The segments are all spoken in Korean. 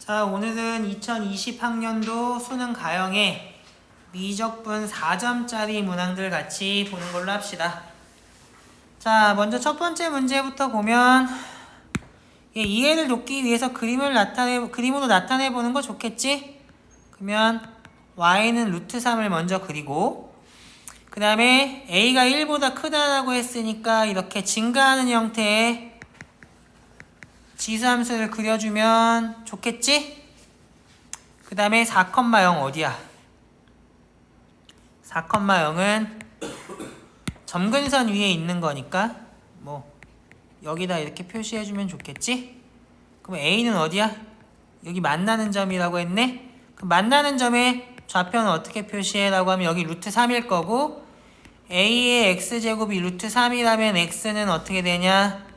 자, 오늘은 2020학년도 수능 가형의 미적분 4점짜리 문항들 같이 보는 걸로 합시다. 자, 먼저 첫 번째 문제부터 보면 이해를 돕기 위해서 그림으로 나타내 보는 거 좋겠지? 그러면 y는 루트 3을 먼저 그리고 그 다음에 a가 1보다 크다라고 했으니까 이렇게 증가하는 형태의 지수함수를 그려주면 좋겠지? 그 다음에 4,0 어디야? 4,0은 점근선 위에 있는 거니까 뭐 여기다 이렇게 표시해주면 좋겠지? 그럼 A는 어디야? 여기 만나는 점이라고 했네? 그럼 만나는 점의 좌표는 어떻게 표시해? 라고 하면 여기 루트 3일 거고 A의 x제곱이 루트 3이라면 x는 어떻게 되냐?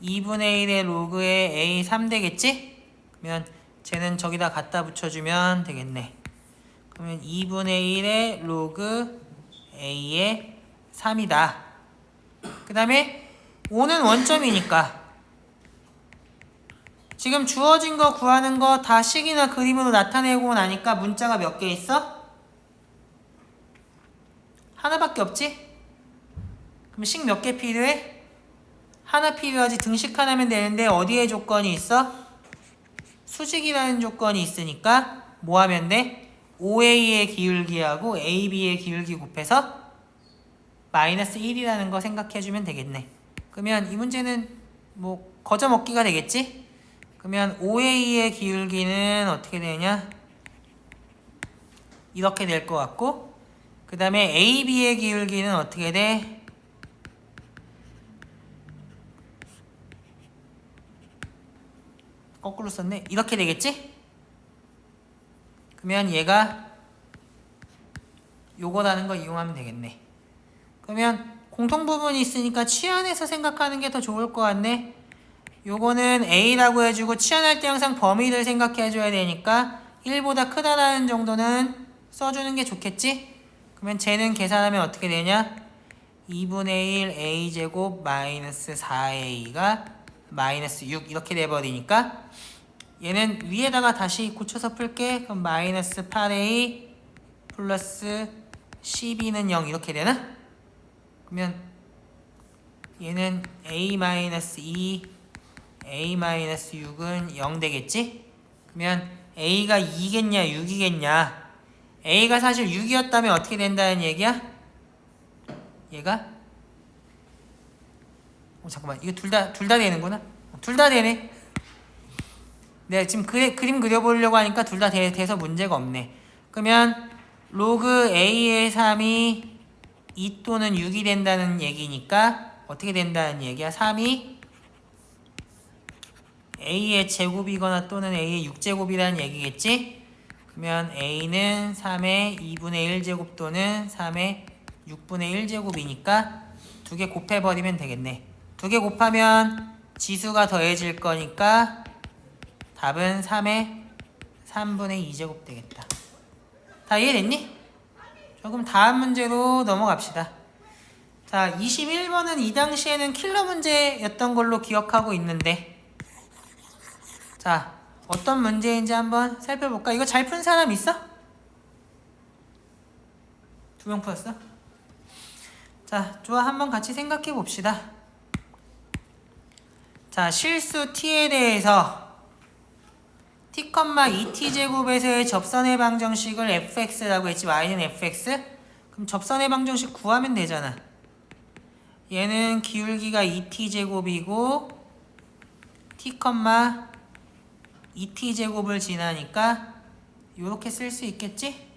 2분의 1의 로그의 a 3 되겠지? 그러면 쟤는 저기다 갖다 붙여주면 되겠네. 그러면 2분의 1의 로그 a의 3이다. 그 다음에 5는 원점이니까 지금 주어진 거 구하는 거 다 식이나 그림으로 나타내고 나니까 문자가 몇 개 있어? 하나밖에 없지? 그럼 식 몇 개 필요해? 하나 필요하지. 등식 하나면 되는데 어디에 조건이 있어? 수직이라는 조건이 있으니까 뭐 하면 돼? OA의 기울기하고 AB의 기울기 곱해서 마이너스 1이라는 거 생각해주면 되겠네. 그러면 이 문제는 뭐 거저 먹기가 되겠지? 그러면 OA의 기울기는 어떻게 되냐? 이렇게 될 것 같고 그 다음에 AB의 기울기는 어떻게 돼? 거꾸로 썼네. 이렇게 되겠지? 그러면 얘가 요거라는 거 이용하면 되겠네. 그러면 공통부분이 있으니까 치환해서 생각하는 게 더 좋을 것 같네. 요거는 A라고 해주고 치환할 때 항상 범위를 생각해줘야 되니까 1보다 크다라는 정도는 써주는 게 좋겠지? 그러면 쟤는 계산하면 어떻게 되냐? 2분의 1 A제곱 마이너스 4A가 마이너스 6 이렇게 돼버리니까 얘는 위에다가 다시 고쳐서 풀게. 그럼 마이너스 8a 플러스 12는 0 이렇게 되나? 그러면 얘는 a-2 a-6은 0 되겠지? 그러면 a가 2겠냐 6이겠냐? a가 사실 6이었다면 어떻게 된다는 얘기야? 얘가 잠깐만 이거 둘 다 되는구나. 둘 다 되네. 내가 지금 그림 그려보려고 하니까 둘 다 돼서 문제가 없네. 그러면 로그 a의 3이 2 또는 6이 된다는 얘기니까 어떻게 된다는 얘기야? 3이 a의 제곱이거나 또는 a의 6제곱이라는 얘기겠지? 그러면 a는 3의 2분의 1제곱 또는 3의 6분의 1제곱이니까 두 개 곱해버리면 되겠네. 두 개 곱하면 지수가 더해질 거니까 답은 3의 3분의 2제곱 되겠다. 다 이해됐니? 조금 다음 문제로 넘어갑시다. 자, 21번은 이 당시에는 킬러 문제였던 걸로 기억하고 있는데 자, 어떤 문제인지 한번 살펴볼까? 이거 잘 푼 사람 있어? 2명 풀었어? 자, 좋아. 한번 같이 생각해 봅시다. 자, 실수 t에 대해서 t, 2t제곱에서의 접선의 방정식을 fx라고 했지. y는 fx? 그럼 접선의 방정식 구하면 되잖아. 얘는 기울기가 2t제곱이고 t, 2t제곱을 지나니까 이렇게 쓸 수 있겠지?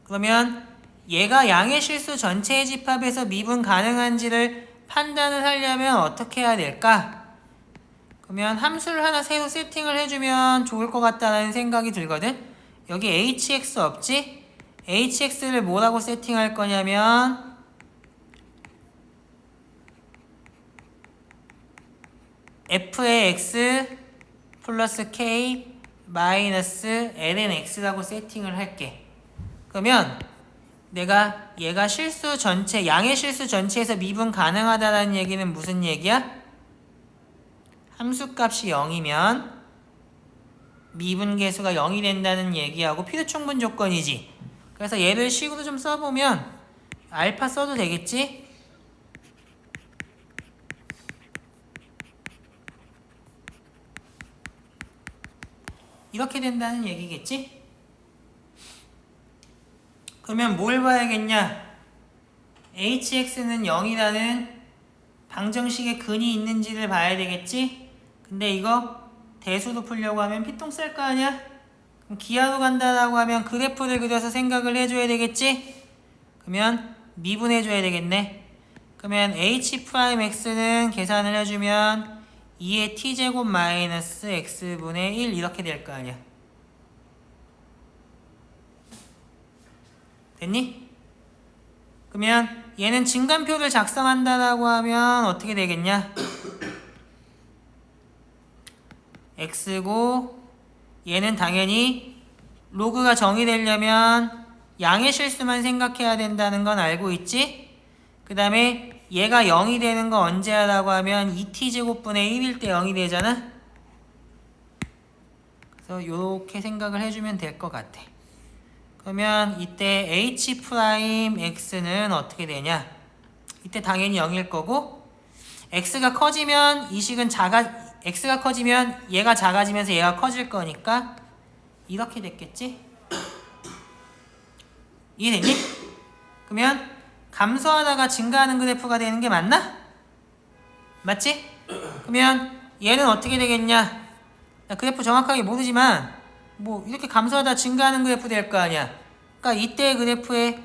그러면 얘가 양의 실수 전체의 집합에서 미분 가능한지를 판단을 하려면 어떻게 해야 될까? 그러면 함수를 하나 새로 세팅을 해주면 좋을 것 같다는 생각이 들거든. 여기 hx 없지? hx를 뭐라고 세팅할 거냐면 f의 x 플러스 k 마이너스 ln x라고 세팅을 할게. 그러면 내가 얘가 실수 전체, 양의 실수 전체에서 미분 가능하다는 얘기는 무슨 얘기야? 함수값이 0이면 미분계수가 0이 된다는 얘기하고 필요충분 조건이지. 그래서 얘를 식으로 좀 써보면 알파 써도 되겠지? 이렇게 된다는 얘기겠지? 그러면 뭘 봐야겠냐? hx는 0이라는 방정식의 근이 있는지를 봐야 되겠지? 근데 이거 대수로 풀려고 하면 피똥 쌀 거 아니야? 그럼 기하로 간다라고 하면 그래프를 그려서 생각을 해줘야 되겠지? 그러면 미분해줘야 되겠네. 그러면 h'x는 계산을 해주면 2의 t제곱 마이너스 x분의 1 이렇게 될 거 아니야. 됐니? 그러면 얘는 증간표를 작성한다라고 하면 어떻게 되겠냐? x고 얘는 당연히 로그가 정의되려면 양의 실수만 생각해야 된다는 건 알고 있지? 그 다음에 얘가 0이 되는 거 언제야 라고 하면 2t제곱분의 1일 때 0이 되잖아? 그래서 이렇게 생각을 해주면 될 것 같아. 그러면 이때 h'x는 어떻게 되냐? 이때 당연히 0일 거고 x가 커지면 이 식은 x가 커지면 얘가 작아지면서 얘가 커질 거니까 이렇게 됐겠지? 이해됐니? 그러면 감소하다가 증가하는 그래프가 되는 게 맞나? 맞지? 그러면 얘는 어떻게 되겠냐? 나 그래프 정확하게 모르지만 뭐 이렇게 감소하다 증가하는 그래프 될 거 아니야. 그러니까 이때의 그래프의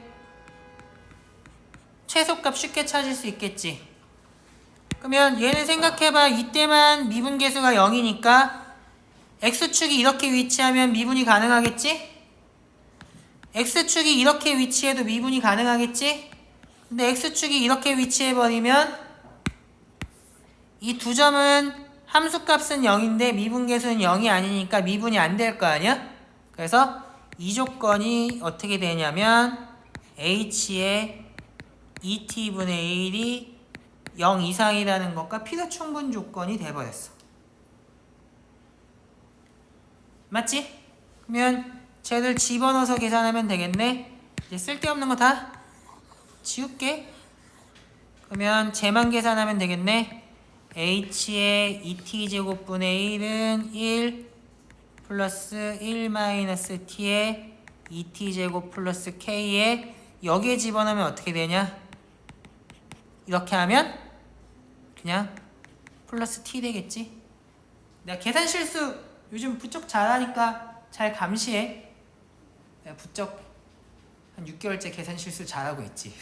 최소값 쉽게 찾을 수 있겠지. 그러면 얘는 생각해봐. 이때만 미분계수가 0이니까 x축이 이렇게 위치하면 미분이 가능하겠지? x축이 이렇게 위치해도 미분이 가능하겠지? 근데 x축이 이렇게 위치해버리면 이 두 점은 함수값은 0인데 미분계수는 0이 아니니까 미분이 안 될 거 아니야? 그래서 이 조건이 어떻게 되냐면 h의 2t분의 1이 0 이상이라는 것과 필요충분 조건이 돼버렸어. 맞지? 그러면 쟤를 집어넣어서 계산하면 되겠네. 이제 쓸데없는 거 다 지울게. 그러면 쟤만 계산하면 되겠네. h의 2t제곱분의 1은 1 플러스 1 마이너스 t의 2t제곱 플러스 k에 여기에 집어넣으면 어떻게 되냐? 이렇게 하면 그냥 플러스 t 되겠지? 내가 계산 실수 요즘 부쩍 잘하니까 잘 감시해. 내가 부쩍 한 6개월째 계산 실수 잘하고 있지.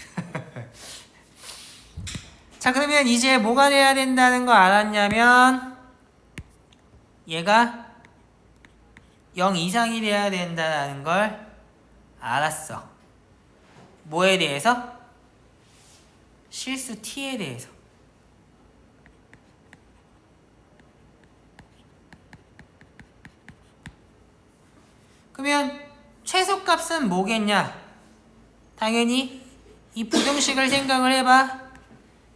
자, 그러면 이제 뭐가 돼야 된다는 거 알았냐면 얘가 0 이상이 돼야 된다는 걸 알았어. 뭐에 대해서? 실수 t에 대해서. 그러면 최소값은 뭐겠냐? 당연히 이 부등식을 생각을 해봐.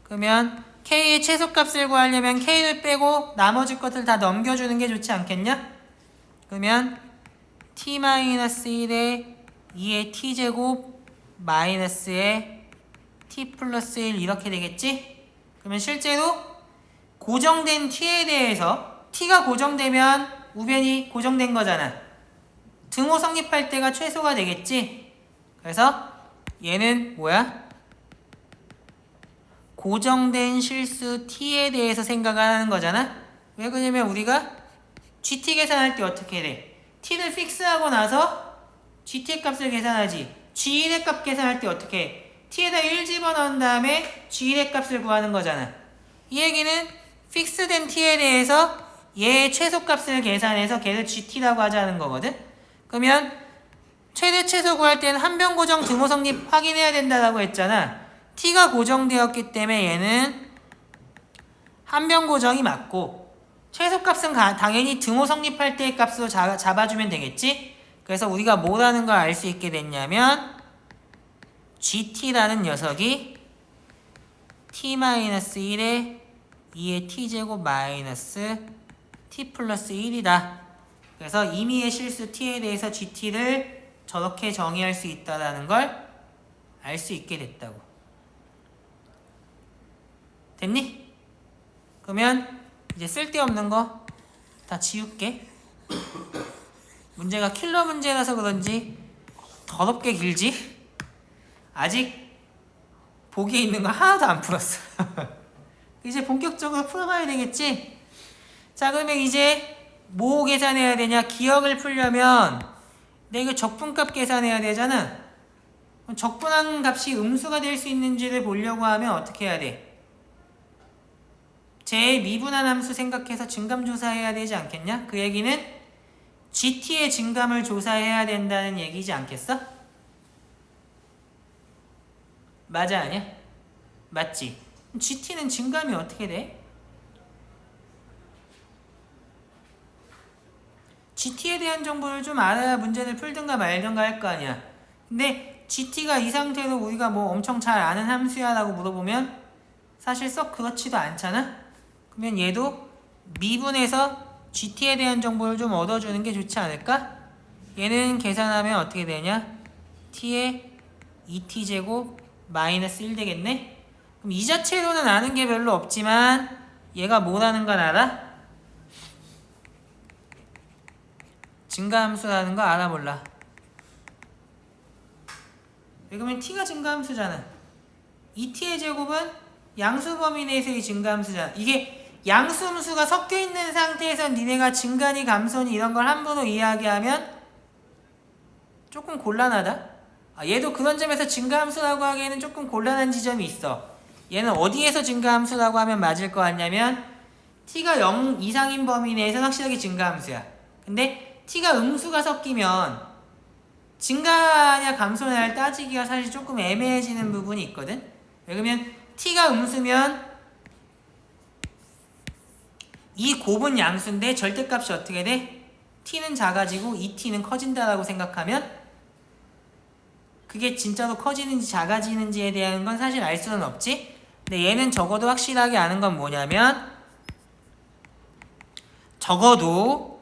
그러면 k의 최소값을 구하려면 k를 빼고 나머지 것들 다 넘겨주는 게 좋지 않겠냐? 그러면 t-1에 2의 t제곱 마이너스에 t 플러스 1 이렇게 되겠지? 그러면 실제로 고정된 t에 대해서 t가 고정되면 우변이 고정된 거잖아. 등호 성립할 때가 최소가 되겠지? 그래서 얘는 뭐야? 고정된 실수 t에 대해서 생각을 하는 거잖아? 왜 그러냐면 우리가 gt 계산할 때 어떻게 돼? t를 픽스하고 나서 gt의 값을 계산하지. g1의 값 계산할 때 어떻게 해? t에다 1 집어넣은 다음에 g1의 값을 구하는 거잖아. 이 얘기는 픽스된 t에 대해서 얘의 최소값을 계산해서 걔를 gt라고 하자는 거거든? 그러면 최대 최소 구할 때는 한변 고정 등호 성립 확인해야 된다라고 했잖아. t가 고정되었기 때문에 얘는 한변 고정이 맞고 최소값은 당연히 등호 성립할 때의 값으로 잡아주면 되겠지? 그래서 우리가 뭐라는 걸 알 수 있게 됐냐면 gt라는 녀석이 t-1에 2의 t제곱 마이너스 t 플러스 1이다 그래서 임의의 실수 t에 대해서 gt를 저렇게 정의할 수 있다는 걸 알 수 있게 됐다고. 됐니? 그러면 이제 쓸데없는 거 다 지울게. 문제가 킬러 문제라서 그런지 더럽게 길지? 아직 보기에 있는 거 하나도 안 풀었어. 이제 본격적으로 풀어봐야 되겠지? 자, 그러면 이제 뭐 계산해야 되냐? 기억을 풀려면 내가 적분값 계산해야 되잖아. 적분한 값이 음수가 될 수 있는지를 보려고 하면 어떻게 해야 돼? 제미분한 함수 생각해서 증감 조사해야 되지 않겠냐? 그 얘기는 GT의 증감을 조사해야 된다는 얘기지 않겠어? 맞아, 아니야? 맞지? GT는 증감이 어떻게 돼? GT에 대한 정보를 좀 알아야 문제를 풀든가 말든가 할 거 아니야. 근데 GT가 이 상태로 우리가 뭐 엄청 잘 아는 함수야 라고 물어보면 사실 썩 그렇지도 않잖아? 그러면 얘도 미분해서 GT에 대한 정보를 좀 얻어주는 게 좋지 않을까? 얘는 계산하면 어떻게 되냐? T에 2T제곱 마이너스 1 되겠네? 그럼 이 자체로는 아는 게 별로 없지만 얘가 뭐라는 건 알아? 증가함수라는 거 알아 몰라? 그러면 T가 증가함수잖아. 2T의 제곱은 양수 범위 내에서의 증가함수잖아. 이게 양수함수가 섞여있는 상태에서 니네가 증가니 감소니 이런 걸 함부로 이야기하면 조금 곤란하다. 얘도 그런 점에서 증가함수라고 하기에는 조금 곤란한 지점이 있어. 얘는 어디에서 증가함수라고 하면 맞을 것 같냐면 T가 0 이상인 범위 내에서는 확실하게 증가함수야. 근데 T가 음수가 섞이면 증가냐 감소냐를 따지기가 사실 조금 애매해지는 부분이 있거든. 그러면 T가 음수면 이 곱은 양수인데 절대값이 어떻게 돼? T는 작아지고 2T는 커진다라고 생각하면 그게 진짜로 커지는지 작아지는지에 대한 건 사실 알 수는 없지. 근데 얘는 적어도 확실하게 아는 건 뭐냐면 적어도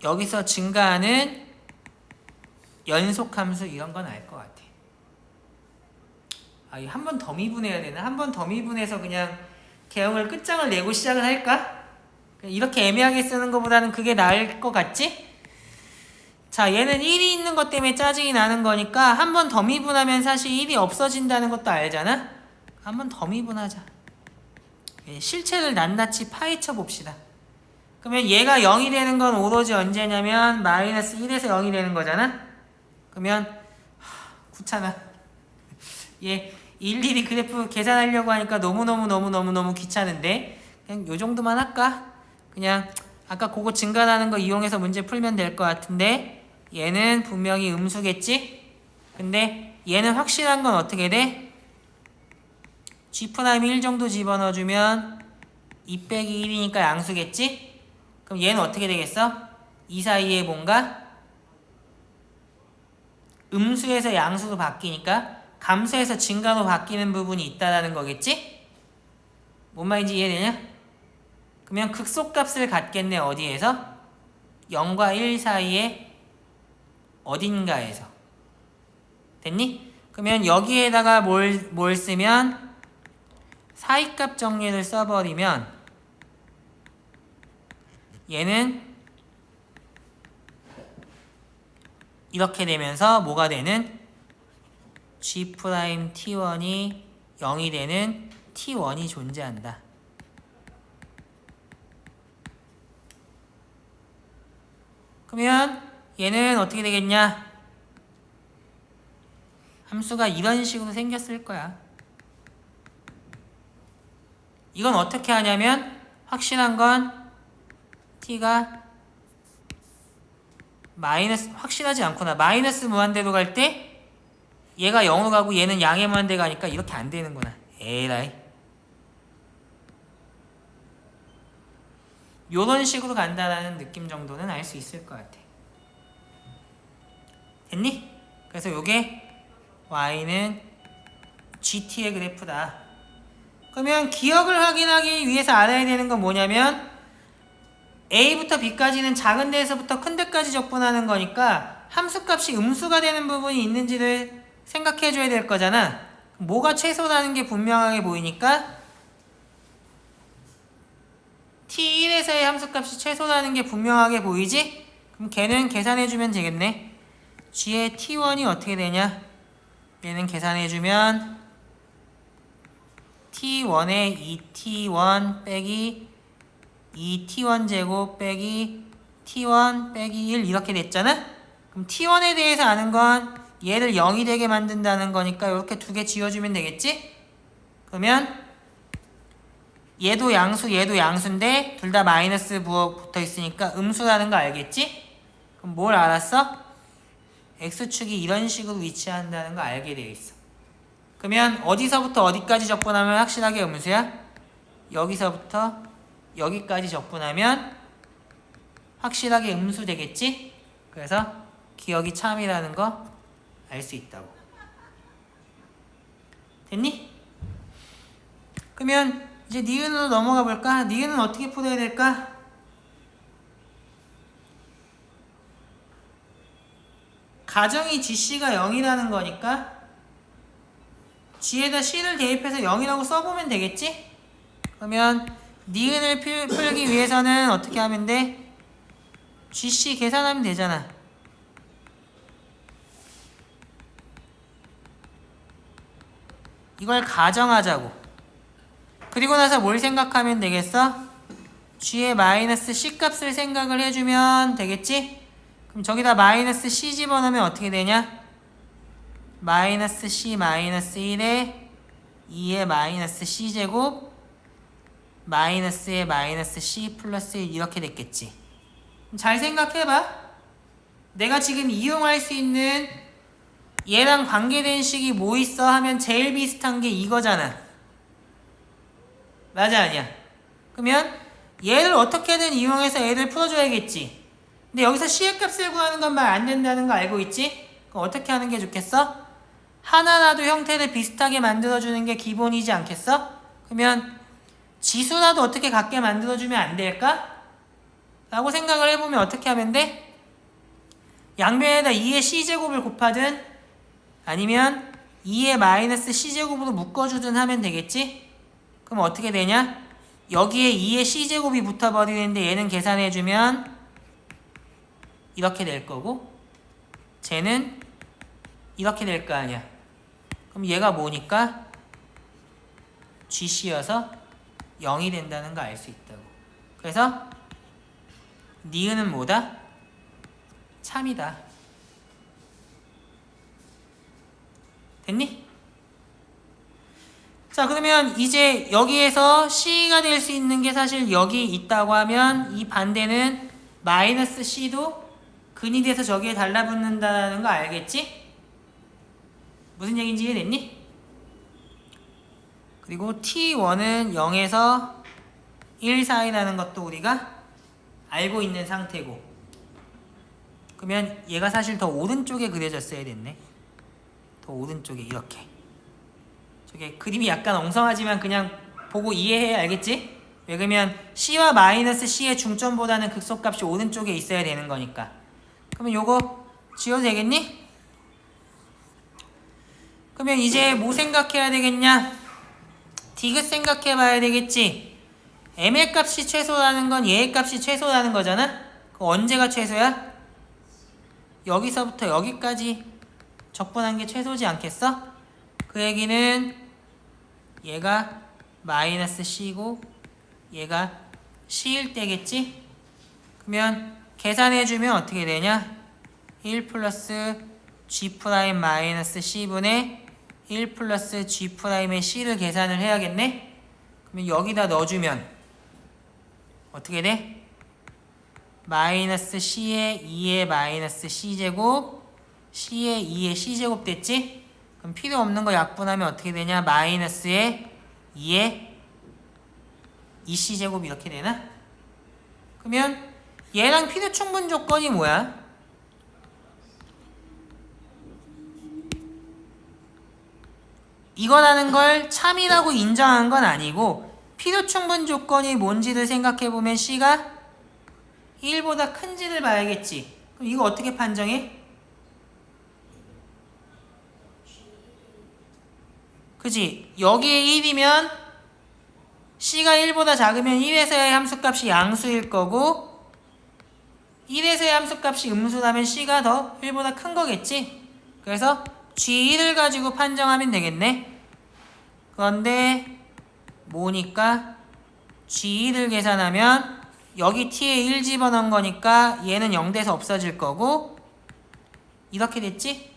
여기서 증가하는 연속함수 이런 건 알 것 같아. 한 번 더 미분해야 되나? 한 번 더 미분해서 그냥 개형을 끝장을 내고 시작을 할까? 이렇게 애매하게 쓰는 것보다는 그게 나을 것 같지? 자, 얘는 1이 있는 것 때문에 짜증이 나는 거니까 한 번 더 미분하면 사실 1이 없어진다는 것도 알잖아? 한 번 더 미분하자. 실체를 낱낱이 파헤쳐 봅시다. 그러면 얘가 0이 되는 건 오로지 언제냐면 마이너스 1에서 0이 되는 거잖아? 그러면 귀찮아. 얘 일일이 그래프 계산하려고 하니까 너무 귀찮은데 그냥 요 정도만 할까? 그냥 아까 그거 증가하는 거 이용해서 문제 풀면 될 것 같은데 얘는 분명히 음수겠지? 근데 얘는 확실한 건 어떻게 돼? G'1 정도 집어넣어주면 2 빼기 1이니까 양수겠지? 그럼 얘는 어떻게 되겠어? 이 사이에 뭔가 음수에서 양수로 바뀌니까 감소에서 증가로 바뀌는 부분이 있다라는 거겠지? 뭔 말인지 이해되냐? 그러면 극소값을 갖겠네. 어디에서? 0과 1 사이에 어딘가에서. 됐니? 그러면 여기에다가 뭘 쓰면 사이값 정리를 써버리면 얘는 이렇게 되면서 뭐가 되는? G'T1이 0이 되는 T1이 존재한다. 그러면 얘는 어떻게 되겠냐? 함수가 이런 식으로 생겼을 거야. 이건 어떻게 하냐면 확실한 건 T가 마이너스, 확실하지 않구나. 마이너스 무한대로 갈 때 얘가 0으로 가고 얘는 양의 무한대 가니까 이렇게 안 되는구나. 에라이. 요런 식으로 간다라는 느낌 정도는 알 수 있을 것 같아. 됐니? 그래서 요게 y는 gt의 그래프다. 그러면 기억을 확인하기 위해서 알아야 되는 건 뭐냐면 A부터 B까지는 작은 데에서부터 큰 데까지 적분하는 거니까 함수값이 음수가 되는 부분이 있는지를 생각해 줘야 될 거잖아. 뭐가 최소라는 게 분명하게 보이니까 T1에서의 함수값이 최소라는 게 분명하게 보이지? 그럼 걔는 계산해 주면 되겠네. G의 T1이 어떻게 되냐? 얘는 계산해 주면 T1의 2T1 빼기 2T1 제곱 빼기 T1 빼기 1 이렇게 됐잖아? 그럼 T1에 대해서 아는 건 얘를 0이 되게 만든다는 거니까 이렇게 두 개 지워주면 되겠지? 그러면 얘도 양수 얘도 양수인데 둘 다 마이너스 붙어 있으니까 음수라는 거 알겠지? 그럼 뭘 알았어? x축이 이런 식으로 위치한다는 거 알게 되어 있어. 그러면 어디서부터 어디까지 적분하면 확실하게 음수야? 여기서부터 여기까지 적분하면 확실하게 음수 되겠지? 그래서 기억이 참이라는 거 알 수 있다고. 됐니? 그러면 이제 니은으로 넘어가 볼까? 니은은 어떻게 풀어야 될까? 가정이 GC가 0이라는 거니까 G에다 C를 대입해서 0이라고 써보면 되겠지? 그러면 니은을 풀기 위해서는 어떻게 하면 돼? GC 계산하면 되잖아. 이걸 가정하자고. 그리고 나서 뭘 생각하면 되겠어? G의 마이너스 C 값을 생각을 해주면 되겠지? 그럼 저기다 마이너스 C 집어넣으면 어떻게 되냐? 마이너스 C 마이너스 1에 2의 마이너스 C 제곱 마이너스의 마이너스 C 플러스 1 이렇게 됐겠지. 잘 생각해봐. 내가 지금 이용할 수 있는 얘랑 관계된 식이 뭐 있어 하면 제일 비슷한 게 이거잖아. 맞아 아니야? 그러면 얘를 어떻게든 이용해서 얘를 풀어줘야겠지. 근데 여기서 C의 값을 구하는 건 말 안 된다는 거 알고 있지? 그럼 어떻게 하는 게 좋겠어? 하나라도 형태를 비슷하게 만들어주는 게 기본이지 않겠어? 그러면 지수라도 어떻게 같게 만들어주면 안 될까? 라고 생각을 해보면 어떻게 하면 돼? 양변에다 2의 C제곱을 곱하든 아니면 2의 마이너스 C제곱으로 묶어주든 하면 되겠지? 그럼 어떻게 되냐? 여기에 2의 C제곱이 붙어버리는데 얘는 계산해주면 이렇게 될 거고 쟤는 이렇게 될 거 아니야. 그럼 얘가 뭐니까? GC여서 0이 된다는 거 알 수 있다고. 그래서 니은은 뭐다? 참이다. 됐니? 자, 그러면 이제 여기에서 C가 될 수 있는 게 사실 여기 있다고 하면 이 반대는 마이너스 C도 근이 돼서 저기에 달라붙는다는 거 알겠지? 무슨 얘기인지 이해됐니? 그리고 T1은 0에서 1 사이라는 것도 우리가 알고 있는 상태고 그러면 얘가 사실 더 오른쪽에 그려졌어야 됐네. 더 오른쪽에 이렇게 저게 그림이 약간 엉성하지만 그냥 보고 이해해 알겠지? 왜 그러면 C와 마이너스 C의 중점보다는 극소값이 오른쪽에 있어야 되는 거니까. 그러면 요거 지워도 되겠니? 그러면 이제 뭐 생각해야 되겠냐? 디귿 생각해 봐야 되겠지? M의 값이 최소라는 건 얘의 값이 최소라는 거잖아? 그럼 언제가 최소야? 여기서부터 여기까지 적분한 게 최소지 않겠어? 그 얘기는 얘가 마이너스 C고 얘가 C일 때겠지? 그러면 계산해주면 어떻게 되냐? 1 플러스 G 프라임 마이너스 C분의 1 플러스 G 프라임의 C를 계산을 해야겠네? 그러면 여기다 넣어주면 어떻게 돼? 마이너스 C의 2의 마이너스 C제곱 C의 2의 C제곱 됐지? 그럼 필요 없는 거 약분하면 어떻게 되냐? 마이너스의 2의 2C제곱 이렇게 되나? 그러면 얘랑 필요 충분 조건이 뭐야? 이거라는 걸 참이라고 인정한 건 아니고 필요 충분 조건이 뭔지를 생각해보면 C가 1보다 큰지를 봐야겠지. 그럼 이거 어떻게 판정해? 그지? 여기에 1이면 C가 1보다 작으면 1에서의 함수값이 양수일 거고 1에서의 함수값이 음수라면 C가 더 1보다 큰 거겠지? 그래서 G1을 가지고 판정하면 되겠네. 그런데 뭐니까 G1을 계산하면 여기 T에 1 집어넣은 거니까 얘는 0돼서 없어질 거고 이렇게 됐지?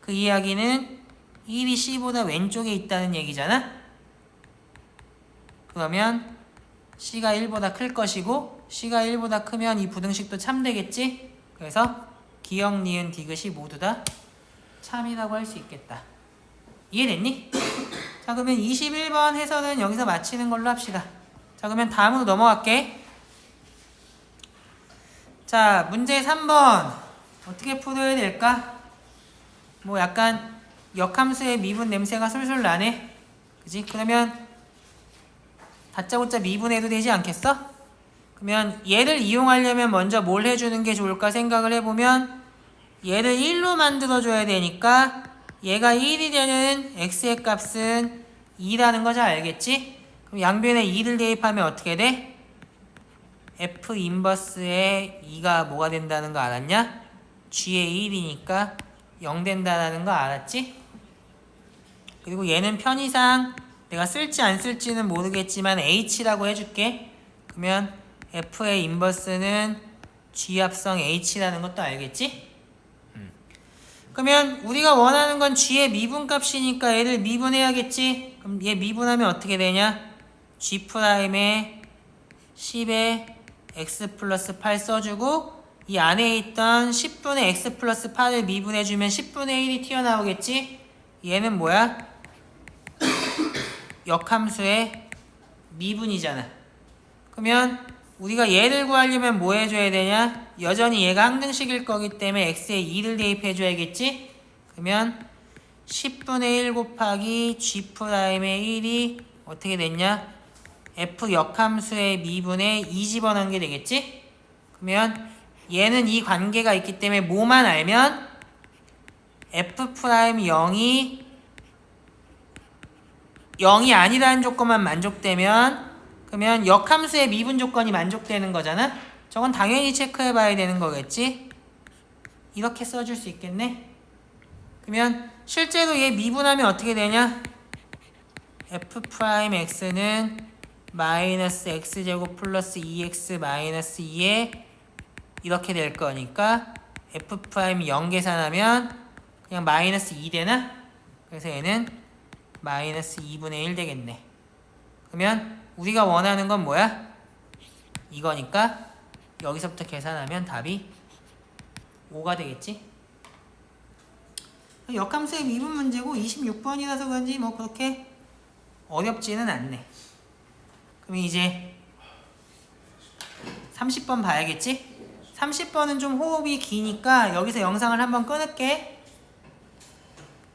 그 이야기는 1이 C보다 왼쪽에 있다는 얘기잖아? 그러면 C가 1보다 클 것이고 C가 1보다 크면 이 부등식도 참되겠지? 그래서 기역, 니은, 디귿이 모두 다 참이라고 할 수 있겠다. 이해됐니? 자, 그러면 21번 해설은 여기서 마치는 걸로 합시다. 자, 그러면 다음으로 넘어갈게. 자, 문제 3번 어떻게 풀어야 될까? 뭐 약간 역함수의 미분 냄새가 솔솔 나네. 그지? 그러면 다짜고짜 미분해도 되지 않겠어? 그러면 얘를 이용하려면 먼저 뭘 해주는 게 좋을까 생각을 해보면 얘를 1로 만들어줘야 되니까 얘가 1이 되는 x의 값은 2라는 거 잘 알겠지? 그럼 양변에 2를 대입하면 어떻게 돼? f 인버스에 2가 뭐가 된다는 거 알았냐? g의 1이니까 0 된다는 거 알았지? 그리고 얘는 편의상 내가 쓸지 안 쓸지는 모르겠지만 h라고 해줄게. 그러면 f의 인버스는 g 합성 h라는 것도 알겠지? 그러면 우리가 원하는 건 g의 미분값이니까 얘를 미분해야겠지? 그럼 얘 미분하면 어떻게 되냐? g'에 10에 x 플러스 8 써주고 이 안에 있던 10분의 x 플러스 8을 미분해주면 10분의 1이 튀어나오겠지? 얘는 뭐야? 역함수의 미분이잖아. 그러면 우리가 얘를 구하려면 뭐 해줘야 되냐? 여전히 얘가 항등식일 거기 때문에 x에 2를 대입해줘야겠지? 그러면 10분의 1 곱하기 g'의 1이 어떻게 됐냐? f 역함수의 미분에 2 집어넣은 게 되겠지? 그러면 얘는 이 관계가 있기 때문에 뭐만 알면 f'0이 0이 아니라는 조건만 만족되면 그러면 역함수의 미분 조건이 만족되는 거잖아? 저건 당연히 체크해 봐야 되는 거겠지? 이렇게 써줄 수 있겠네? 그러면 실제로 얘 미분하면 어떻게 되냐? f'x는 마이너스 x제곱 플러스 2x 마이너스 2에 이렇게 될 거니까 f' 0 계산하면 그냥 마이너스 2 되나? 그래서 얘는 마이너스 2분의 1 되겠네. 그러면 우리가 원하는 건 뭐야? 이거니까 여기서부터 계산하면 답이 5가 되겠지? 역함수의 미분 문제고 26번이라서 그런지 뭐 그렇게 어렵지는 않네. 그럼 이제 30번 봐야겠지? 30번은 좀 호흡이 기니까 여기서 영상을 한번 끊을게.